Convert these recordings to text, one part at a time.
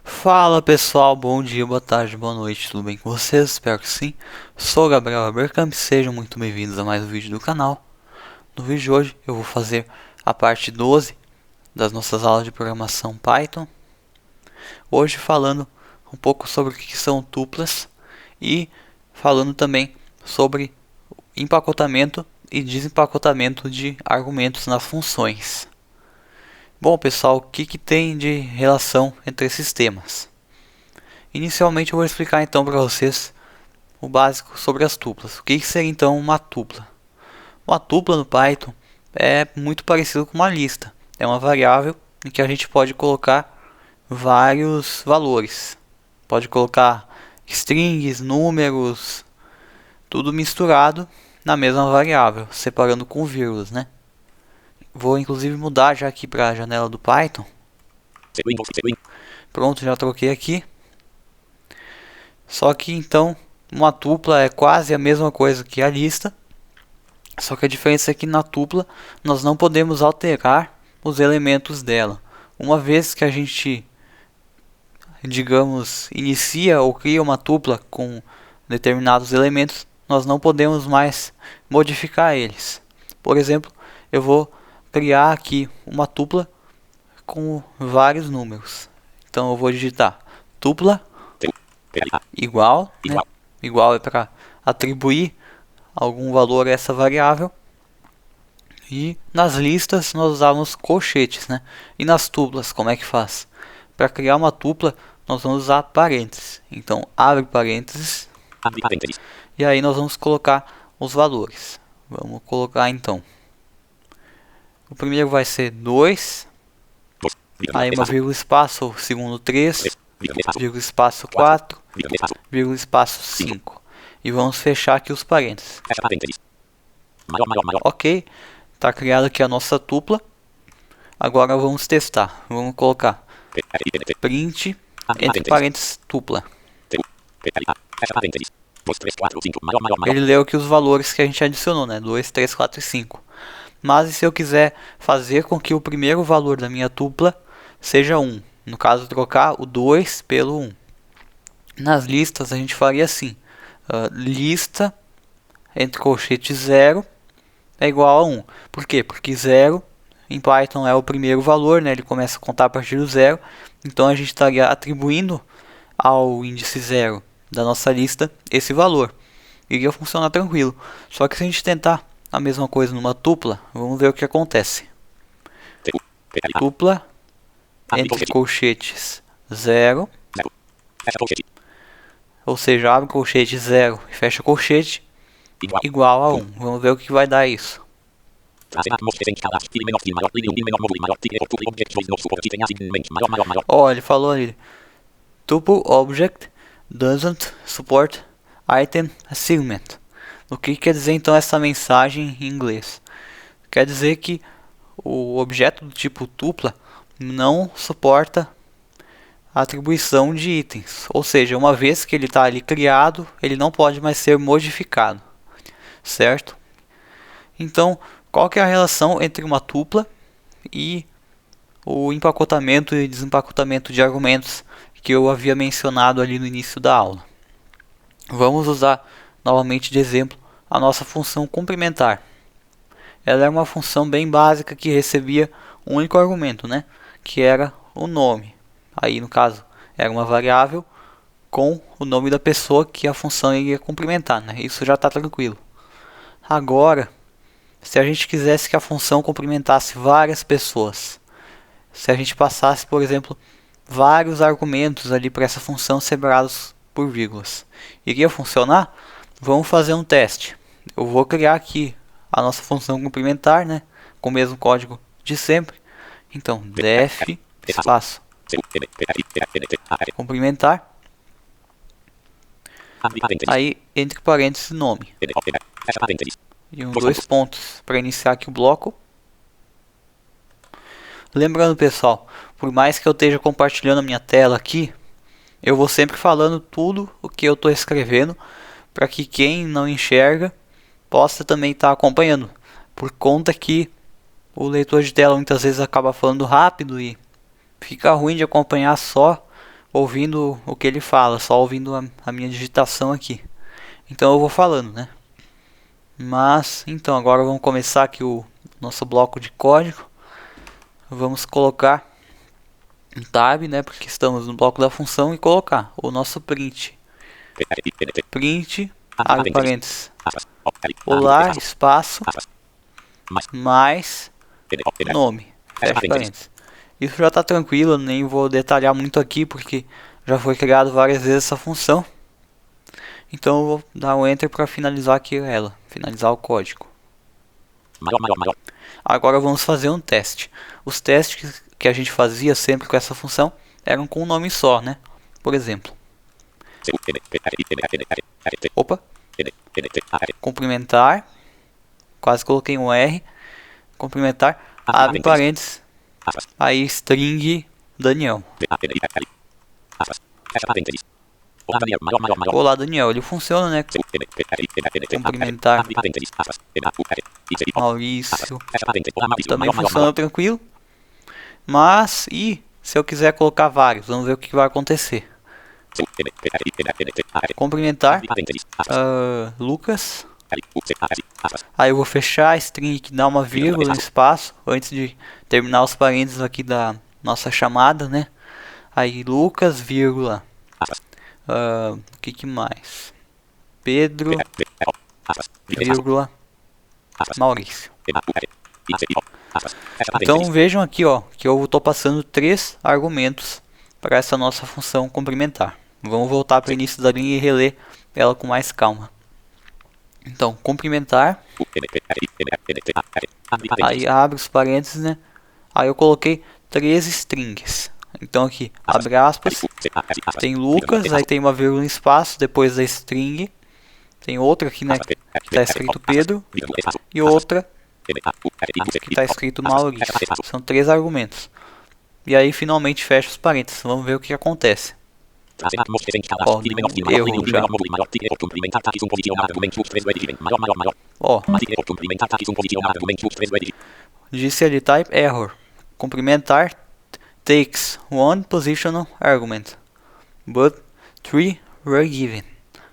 Fala pessoal, bom dia, boa tarde, boa noite, tudo bem com vocês? Espero que sim. Sou o Gabriel Abercamp, sejam muito bem-vindos a mais um vídeo do canal. No vídeo de hoje eu vou fazer a parte 12 das nossas aulas de programação Python. Hoje falando um pouco sobre o que são tuplas e falando também sobre empacotamento e desempacotamento de argumentos nas funções. Bom pessoal, o que tem de relação entre esses temas? Inicialmente eu vou explicar então para vocês o básico sobre as tuplas. O que seria então uma tupla? Uma tupla no Python é muito parecido com uma lista. É uma variável em que a gente pode colocar vários valores. Pode colocar strings, números, tudo misturado na mesma variável, separando com vírgulas, né? Vou inclusive mudar já aqui para a janela do Python. Pronto, já troquei aqui. Só que então uma tupla é quase a mesma coisa que a lista. Só que a diferença é que na tupla nós não podemos alterar os elementos dela. Uma vez que a gente, digamos, inicia ou cria uma tupla com determinados elementos, nós não podemos mais modificar eles. Por exemplo, eu vou criar aqui uma tupla com vários números. Então eu vou digitar tupla igual, né? Igual é para atribuir algum valor a essa variável. E nas listas nós usamos colchetes, né? E nas tuplas, como é que faz? Para criar uma tupla, nós vamos usar parênteses. Então, abre parênteses. E aí nós vamos colocar os valores. Vamos colocar então. O primeiro vai ser 2. Aí uma vírgula espaço, o segundo 3. Vírgula espaço 4. Vírgula espaço 5. E vamos fechar aqui os parênteses. Ok. Está criada aqui a nossa tupla. Agora vamos testar. Vamos colocar print entre parênteses tupla. Ele leu aqui os valores que a gente adicionou, né? 2, 3, 4 e 5. Mas e se eu quiser fazer com que o primeiro valor da minha tupla seja 1? No caso, trocar o 2 pelo 1. Nas listas a gente faria assim. Lista entre colchete 0 é igual a 1. Por quê? Porque 0 em Python é o primeiro valor, né? Ele começa a contar a partir do 0. Então a gente estaria atribuindo ao índice 0 da nossa lista esse valor. Iria funcionar tranquilo. Só que se a gente tentar a mesma coisa numa tupla, vamos ver o que acontece. Tupla entre colchetes 0. Ou seja, abre colchete 0 e fecha colchete igual a 1. Vamos ver o que vai dar isso. Ó, ele falou ali. Tuple object doesn't support item assignment. O que quer dizer então essa mensagem em inglês? Quer dizer que o objeto do tipo tupla não suporta a atribuição de itens. Ou seja, uma vez que ele está ali criado, ele não pode mais ser modificado. Certo? Então, qual que é a relação entre uma tupla e o empacotamento e desempacotamento de argumentos que eu havia mencionado ali no início da aula? Vamos usar novamente de exemplo a nossa função complementar. Ela é uma função bem básica que recebia um único argumento, né? Que era o nome. Aí no caso era uma variável com o nome da pessoa que a função iria complementar, né? Isso já está tranquilo. Agora, se a gente quisesse que a função cumprimentasse várias pessoas, se a gente passasse, por exemplo, vários argumentos ali para essa função separados por vírgulas, iria funcionar? Vamos fazer um teste. Eu vou criar aqui a nossa função complementar, né, com o mesmo código de sempre. Então, def espaço complementar. Aí, entre parênteses, nome. E dois pontos para iniciar aqui o bloco. Lembrando, pessoal, por mais que eu esteja compartilhando a minha tela aqui, eu vou sempre falando tudo o que eu estou escrevendo para que quem não enxerga possa também estar acompanhando. Por conta que o leitor de tela muitas vezes acaba falando rápido e fica ruim de acompanhar só ouvindo o que ele fala, só ouvindo a minha digitação aqui. Então eu vou falando, né? Mas, então, agora vamos começar aqui o nosso bloco de código. Vamos colocar um tab, né? Porque estamos no bloco da função, e colocar o nosso print. Print, abre parênteses, olá, espaço, mais nome, fecha parênteses. Isso já está tranquilo, nem vou detalhar muito aqui, porque já foi criado várias vezes essa função. Então eu vou dar um Enter para finalizar aqui ela, finalizar o código. Agora vamos fazer um teste. Os testes que a gente fazia sempre com essa função eram com um nome só, né? Por exemplo, cumprimentar, quase coloquei um R, cumprimentar, abre parênteses, aí string Daniel. Olá Daniel, ele funciona, né? Cumprimentar Maurício também funciona tranquilo. Mas, e se eu quiser colocar vários, vamos ver o que vai acontecer. Cumprimentar Lucas. Aí eu vou fechar a string que dá uma vírgula, espaço, antes de terminar os parênteses aqui da nossa chamada, né? Aí Lucas, vírgula. O que mais? Pedro, vírgula, Maurício. Então vejam aqui, ó, que eu estou passando 3 argumentos para essa nossa função cumprimentar. Vamos voltar para o início da linha e reler ela com mais calma. Então, cumprimentar. Aí abre os parênteses, né? Aí eu coloquei 3 strings. Então aqui, abre aspas, tem Lucas, aí tem uma vírgula em espaço depois da string. Tem outra aqui, né, que está escrito Pedro, e outra que está escrito Maurício. São 3 argumentos. E aí finalmente fecha os parênteses. Vamos ver o que acontece. Ó, erro já. Ó, disse ali type error. Cumprimentar takes one positional argument, but 3 were given.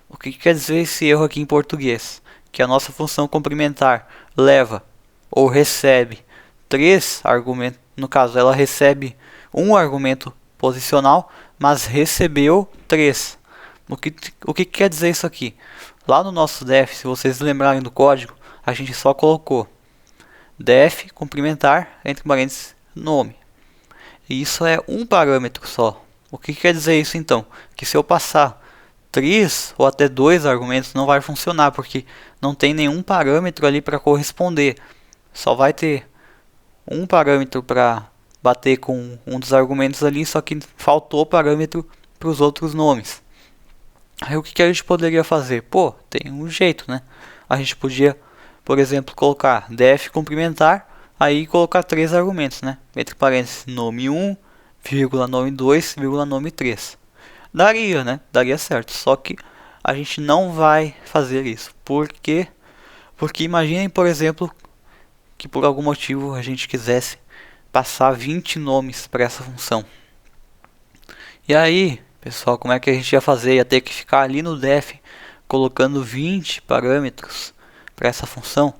O que quer dizer esse erro aqui em português? Que a nossa função cumprimentar leva ou recebe 3 argumentos. No caso, ela recebe um argumento posicional, mas recebeu 3. O que quer dizer isso aqui? Lá no nosso def, se vocês lembrarem do código, a gente só colocou def cumprimentar entre parênteses nome. E isso é um parâmetro só. O que quer dizer isso então? Que se eu passar 3 ou até 2 argumentos não vai funcionar, porque não tem nenhum parâmetro ali para corresponder. Só vai ter um parâmetro para bater com um dos argumentos ali, só que faltou parâmetro para os outros nomes. Aí o que a gente poderia fazer? Pô, tem um jeito, né? A gente podia, por exemplo, colocar def cumprimentar, aí colocar 3 argumentos, né? Entre parênteses, nome 1, vírgula, nome 2, vírgula, nome 3. Daria, né? Daria certo. Só que a gente não vai fazer isso. Por quê? Porque imaginem, por exemplo, que por algum motivo a gente quisesse passar 20 nomes para essa função. E aí, pessoal, como é que a gente ia fazer? Ia ter que ficar ali no def colocando 20 parâmetros para essa função.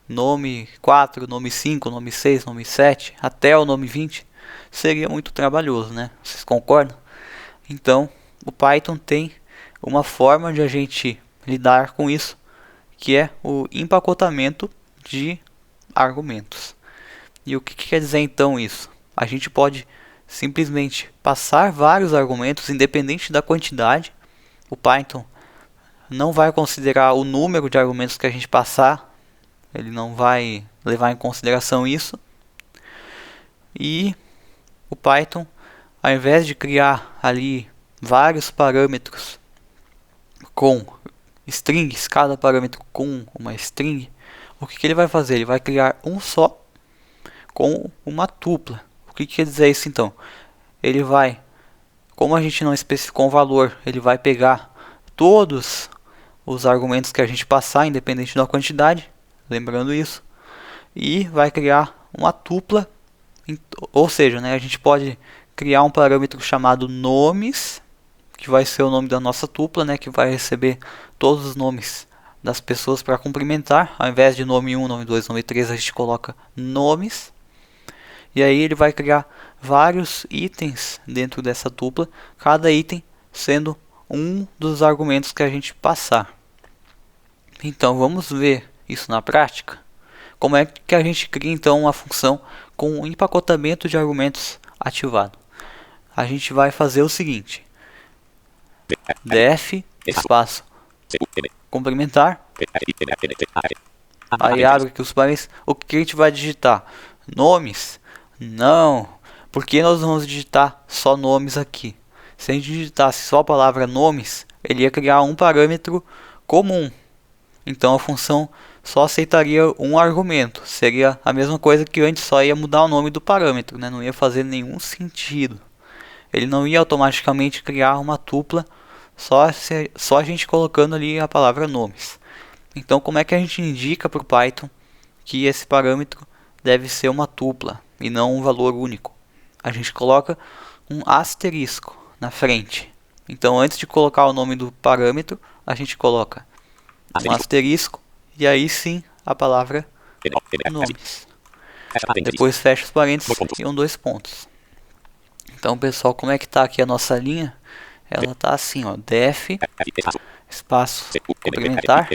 Nome 4, nome 5, nome 6, nome 7, até o nome 20. Seria muito trabalhoso, né? Vocês concordam? Então, o Python tem uma forma de a gente lidar com isso, que é o empacotamento de argumentos. E o que quer dizer então isso? A gente pode simplesmente passar vários argumentos, independente da quantidade. O Python não vai considerar o número de argumentos que a gente passar, ele não vai levar em consideração isso. E o Python, ao invés de criar ali vários parâmetros com strings, cada parâmetro com uma string, o que ele vai fazer? Ele vai criar um só com uma tupla. O que quer dizer isso então? Ele vai, como a gente não especificou um valor, ele vai pegar todos os argumentos que a gente passar, independente da quantidade, lembrando isso, e vai criar uma tupla. Ou seja, né, a gente pode criar um parâmetro chamado nomes, que vai ser o nome da nossa tupla, né, que vai receber todos os nomes das pessoas para cumprimentar. Ao invés de nome 1, nome 2, nome 3, a gente coloca nomes. E aí ele vai criar vários itens dentro dessa tupla, cada item sendo um dos argumentos que a gente passar. Então vamos ver isso na prática. Como é que a gente cria então uma função com um empacotamento de argumentos ativado? A gente vai fazer o seguinte: def espaço complementar. Aí abre aqui os parênteses. O que a gente vai digitar? Nomes? Não. Por que nós vamos digitar só nomes aqui? Se a gente digitasse só a palavra nomes, ele ia criar um parâmetro comum. Então a função só aceitaria um argumento. Seria a mesma coisa que antes, só ia mudar o nome do parâmetro, né? Não ia fazer nenhum sentido. Ele não ia automaticamente criar uma tupla só a gente colocando ali a palavra nomes. Então como é que a gente indica para o Python que esse parâmetro deve ser uma tupla e não um valor único? A gente coloca um asterisco na frente. Então antes de colocar o nome do parâmetro, a gente coloca um asterisco e aí sim a palavra nomes. Depois fecha os parênteses e dois pontos. Então pessoal, como é que está aqui a nossa linha? Ela está assim, ó, def espaço complementar,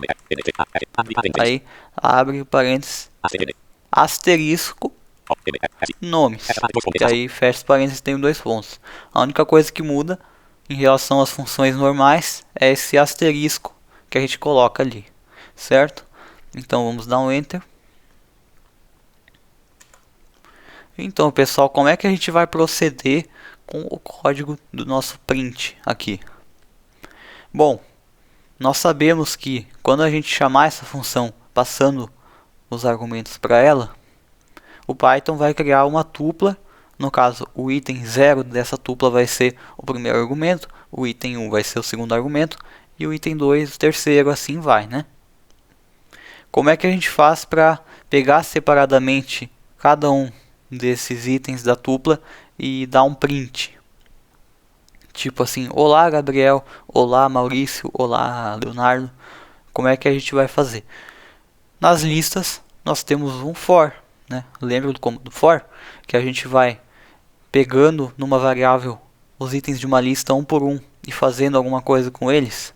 aí abre o parênteses, asterisco, nomes, e aí fecha os parênteses e tem dois pontos. A única coisa que muda em relação às funções normais é esse asterisco que a gente coloca ali, certo? Então vamos dar um enter. Então pessoal, como é que a gente vai proceder com o código do nosso print aqui? Bom, nós sabemos que quando a gente chamar essa função passando os argumentos para ela, o Python vai criar uma tupla. No caso, o item 0 dessa tupla vai ser o primeiro argumento, o item 1 vai ser o segundo argumento e o item 2 o terceiro, assim vai, né? Como é que a gente faz para pegar separadamente cada um desses itens da tupla e dar um print? Tipo assim, olá Gabriel, olá Maurício, olá Leonardo. Como é que a gente vai fazer? Nas listas nós temos um for, né? Lembra do comando for? Que a gente vai pegando numa variável os itens de uma lista um por um e fazendo alguma coisa com eles.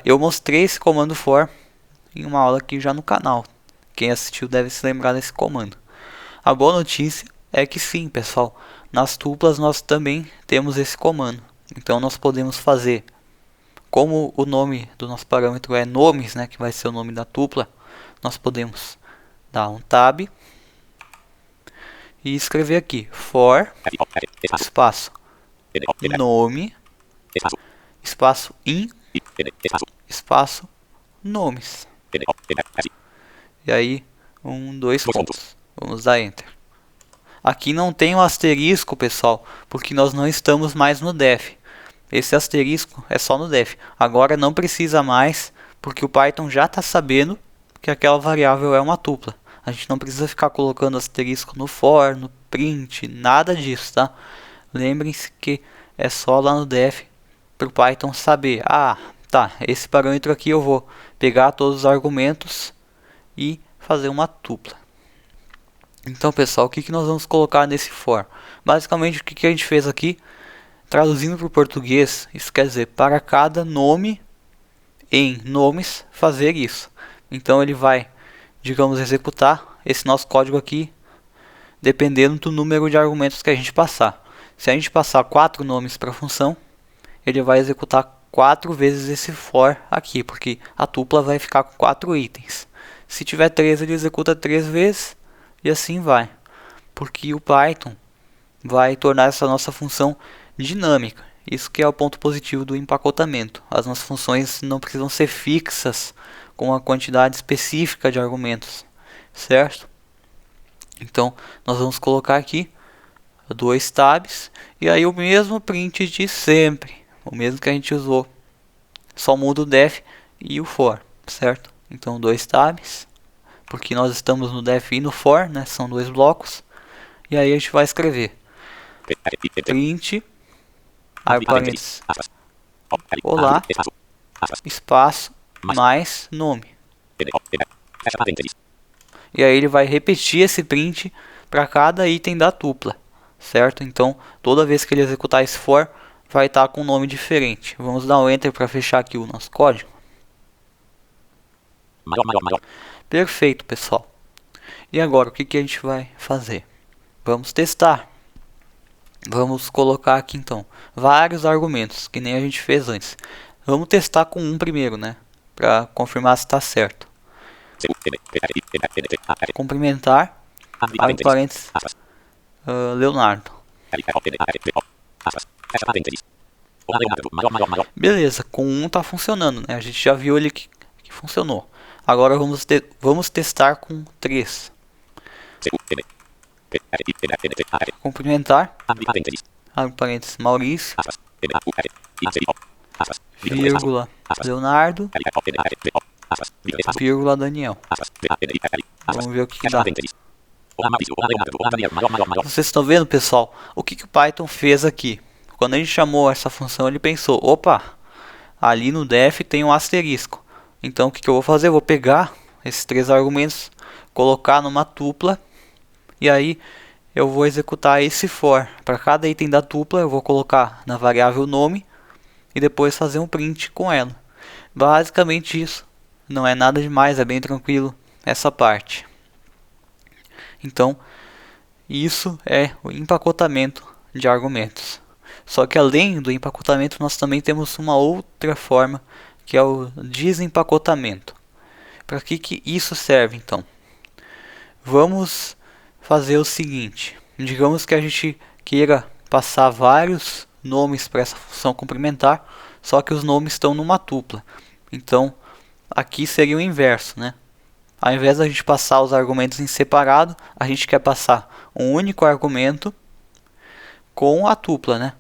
Eu mostrei esse comando for em uma aula aqui já no canal. Quem assistiu deve se lembrar desse comando. A boa notícia é que sim, pessoal, nas tuplas nós também temos esse comando. Então nós podemos fazer, como o nome do nosso parâmetro é nomes, né, que vai ser o nome da tupla, nós podemos dar um tab e escrever aqui for espaço nome espaço in espaço nomes. E aí, dois pontos. Vamos dar enter. Aqui não tem o asterisco, pessoal, porque nós não estamos mais no def. Esse asterisco é só no def. Agora não precisa mais, porque o Python já está sabendo que aquela variável é uma tupla. A gente não precisa ficar colocando asterisco no for, no print, nada disso, tá? Lembrem-se que é só lá no def para o Python saber. Ah, tá, esse parâmetro aqui eu vou pegar todos os argumentos e fazer uma tupla. Então pessoal, o que nós vamos colocar nesse for? Basicamente o que a gente fez aqui, traduzindo para o português, isso quer dizer para cada nome em nomes fazer isso. Então ele vai, digamos, executar esse nosso código aqui dependendo do número de argumentos que a gente passar. Se a gente passar 4 nomes para a função, ele vai executar 4 vezes esse for aqui, porque a tupla vai ficar com 4 itens. Se tiver 3, ele executa 3 vezes e assim vai. Porque o Python vai tornar essa nossa função dinâmica. Isso que é o ponto positivo do empacotamento. As nossas funções não precisam ser fixas com uma quantidade específica de argumentos, certo? Então nós vamos colocar aqui 2 tabs e aí o mesmo print de sempre, o mesmo que a gente usou, só muda o def e o for, certo? Então 2 tabs, porque nós estamos no def e no for, né? São 2 blocos. E aí a gente vai escrever print, abre parênteses, olá, espaço, mais nome. E aí ele vai repetir esse print para cada item da tupla, certo? Então, toda vez que ele executar esse for, vai estar com um nome diferente. Vamos dar um enter para fechar aqui o nosso código. Perfeito, pessoal. E agora, o que a gente vai fazer? Vamos testar. Vamos colocar aqui, então, vários argumentos, que nem a gente fez antes. Vamos testar com um primeiro, né? Para confirmar se está certo. Cumprimentar, abre parênteses, Leonardo. Beleza, com um está funcionando, né? A gente já viu ele que funcionou. Agora vamos testar com 3. Cumprimentar, abre parênteses, Maurício, vírgula, Leonardo, vírgula, Daniel. Vamos ver o que dá. Vocês estão vendo, pessoal, o que o Python fez aqui? Quando a gente chamou essa função, ele pensou, opa, ali no def tem um asterisco. Então o que eu vou fazer? Eu vou pegar esses 3 argumentos, colocar numa tupla, e aí eu vou executar esse for. Para cada item da tupla eu vou colocar na variável nome e depois fazer um print com ela. Basicamente isso. Não é nada demais, é bem tranquilo essa parte. Então, isso é o empacotamento de argumentos. Só que além do empacotamento, nós também temos uma outra forma, que é o desempacotamento. Para que isso serve, então? Vamos fazer o seguinte. Digamos que a gente queira passar vários nomes para essa função complementar, só que os nomes estão numa tupla. Então, aqui seria o inverso, né? Ao invés da gente passar os argumentos em separado, a gente quer passar um único argumento com a tupla, né?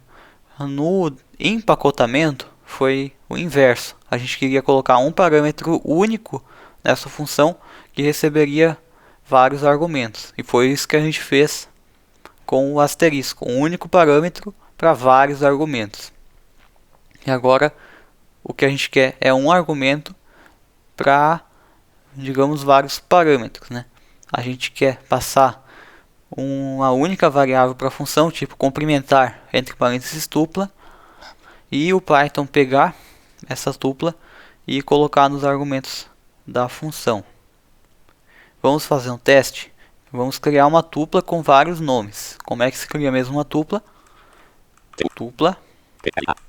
No empacotamento foi o inverso. A gente queria colocar um parâmetro único nessa função que receberia vários argumentos. E foi isso que a gente fez com o asterisco. Um único parâmetro para vários argumentos. E agora o que a gente quer é um argumento para, digamos, vários parâmetros, né? A gente quer passar uma única variável para a função, tipo complementar entre parênteses tupla, e o Python pegar essa tupla e colocar nos argumentos da função. Vamos fazer um teste. Vamos criar uma tupla com vários nomes. Como é que se cria mesmo uma tupla? Tupla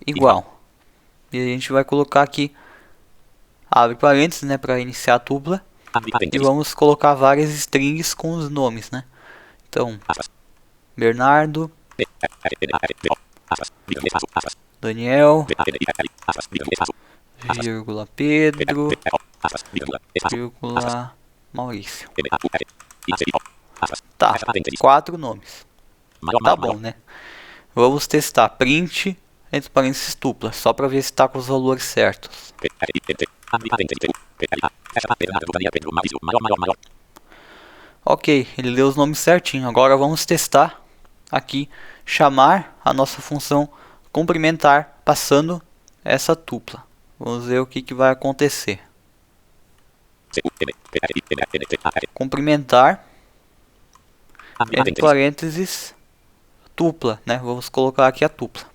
igual. E a gente vai colocar aqui, abre parênteses, né, para iniciar a tupla. E vamos colocar várias strings com os nomes, né? Então, Bernardo, Daniel, vírgula Pedro, vírgula Maurício. Tá, 4 nomes. Tá bom, né? Vamos testar print entre parênteses tupla, só para ver se está com os valores certos. Ok, ele leu os nomes certinho. Agora vamos testar aqui, chamar a nossa função complementar passando essa tupla. Vamos ver o que vai acontecer. Complementar entre parênteses tupla, né? Vamos colocar aqui a tupla.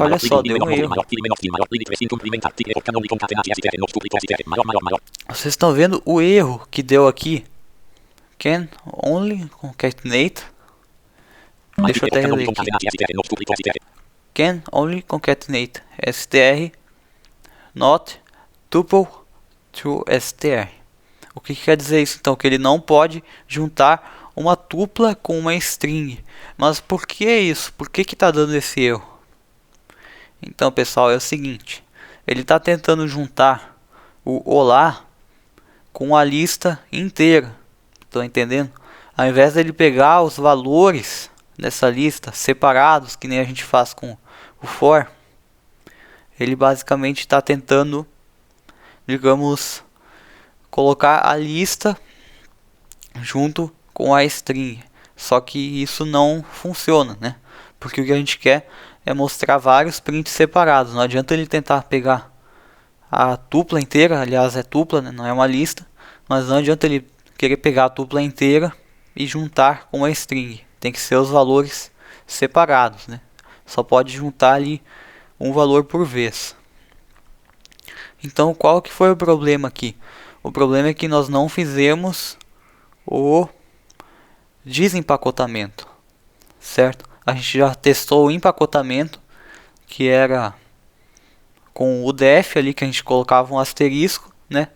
Olha só, deu um erro. Vocês estão vendo o erro que deu aqui? Can only concatenate. Deixa eu até reler aqui. Can only concatenate str not tuple to str. O que quer dizer isso então? Que ele não pode juntar uma tupla com uma string. Mas por que isso? Por que está dando esse erro? Então, pessoal, é o seguinte. Ele está tentando juntar o olá com a lista inteira. Estão entendendo? Ao invés dele pegar os valores dessa lista separados, que nem a gente faz com o for, ele basicamente está tentando, digamos, colocar a lista junto com a string. Só que isso não funciona, né? Porque o que a gente quer é mostrar vários prints separados. Não adianta ele tentar pegar a tupla inteira, aliás é tupla, né? Não é uma lista, mas não adianta ele querer pegar a tupla inteira e juntar com uma string. Tem que ser os valores separados, né? Só pode juntar ali um valor por vez. Então qual que foi o problema aqui? O problema é que nós não fizemos o desempacotamento, certo? A gente já testou o empacotamento, que era com o def ali, que a gente colocava um asterisco, né?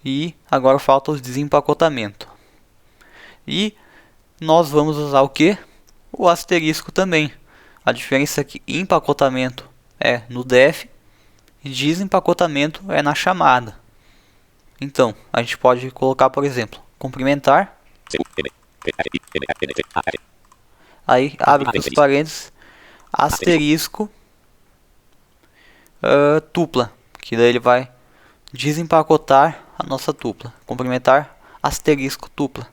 E agora falta o desempacotamento. E nós vamos usar o que? O asterisco também. A diferença é que empacotamento é no def e desempacotamento é na chamada. Então, a gente pode colocar, por exemplo, cumprimentar. Aí abre os parênteses, asterisco, tupla, que daí ele vai desempacotar a nossa tupla. Cumprimentar, asterisco, tupla.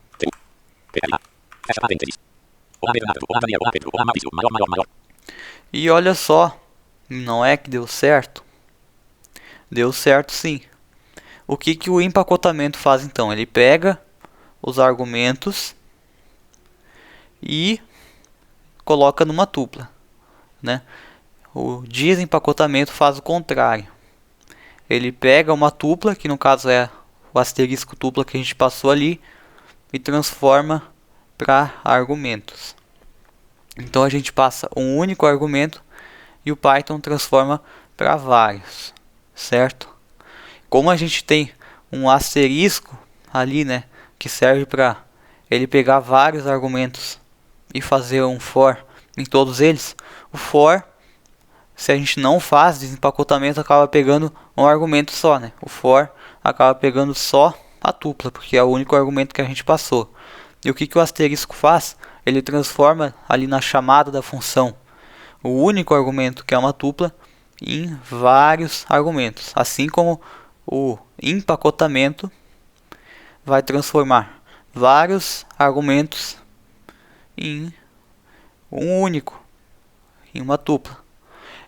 E olha só, não é que deu certo? Deu certo sim. O que que o empacotamento faz então? Ele pega os argumentos e coloca numa tupla, né? O desempacotamento faz o contrário. Ele pega uma tupla, que no caso é o asterisco tupla que a gente passou ali, e transforma para argumentos. Então a gente passa um único argumento e o Python transforma para vários, certo? Como a gente tem um asterisco ali, né, que serve para ele pegar vários argumentos e fazer um for em todos eles, o for, se a gente não faz desempacotamento, acaba pegando um argumento só, né? O for acaba pegando só a tupla, porque é o único argumento que a gente passou. E o que que o asterisco faz? Ele transforma ali na chamada da função o único argumento, que é uma tupla, em vários argumentos. Assim como o empacotamento vai transformar vários argumentos em um único, em uma tupla.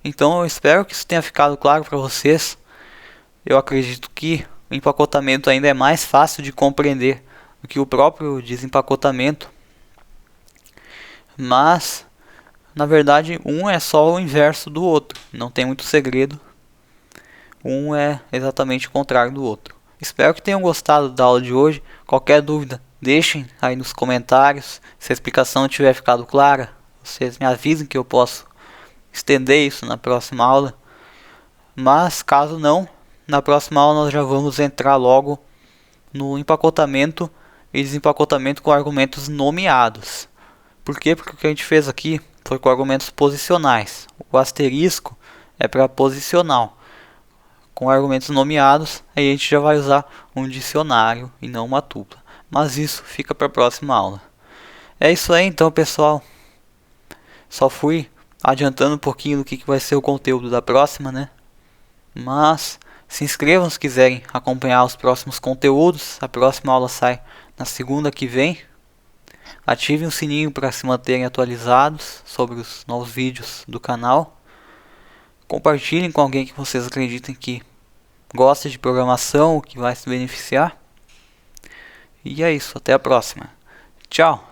Então eu espero que isso tenha ficado claro para vocês. Eu acredito que o empacotamento ainda é mais fácil de compreender do que o próprio desempacotamento, mas na verdade um é só o inverso do outro, não tem muito segredo. Um é exatamente o contrário do outro. Espero que tenham gostado da aula de hoje. Qualquer dúvida, deixem aí nos comentários. Se a explicação tiver ficado clara, vocês me avisem que eu posso estender isso na próxima aula. Mas caso não, na próxima aula nós já vamos entrar logo no empacotamento e desempacotamento com argumentos nomeados. Por quê? Porque o que a gente fez aqui foi com argumentos posicionais. O asterisco é para posicional. Com argumentos nomeados, aí a gente já vai usar um dicionário e não uma tupla. Mas isso fica para a próxima aula. É isso aí então, pessoal. Só fui adiantando um pouquinho do que vai ser o conteúdo da próxima, né? Mas se inscrevam se quiserem acompanhar os próximos conteúdos. A próxima aula sai na segunda que vem. Ativem o sininho para se manterem atualizados sobre os novos vídeos do canal. Compartilhem com alguém que vocês acreditem que gosta de programação, que vai se beneficiar. E é isso, até a próxima. Tchau!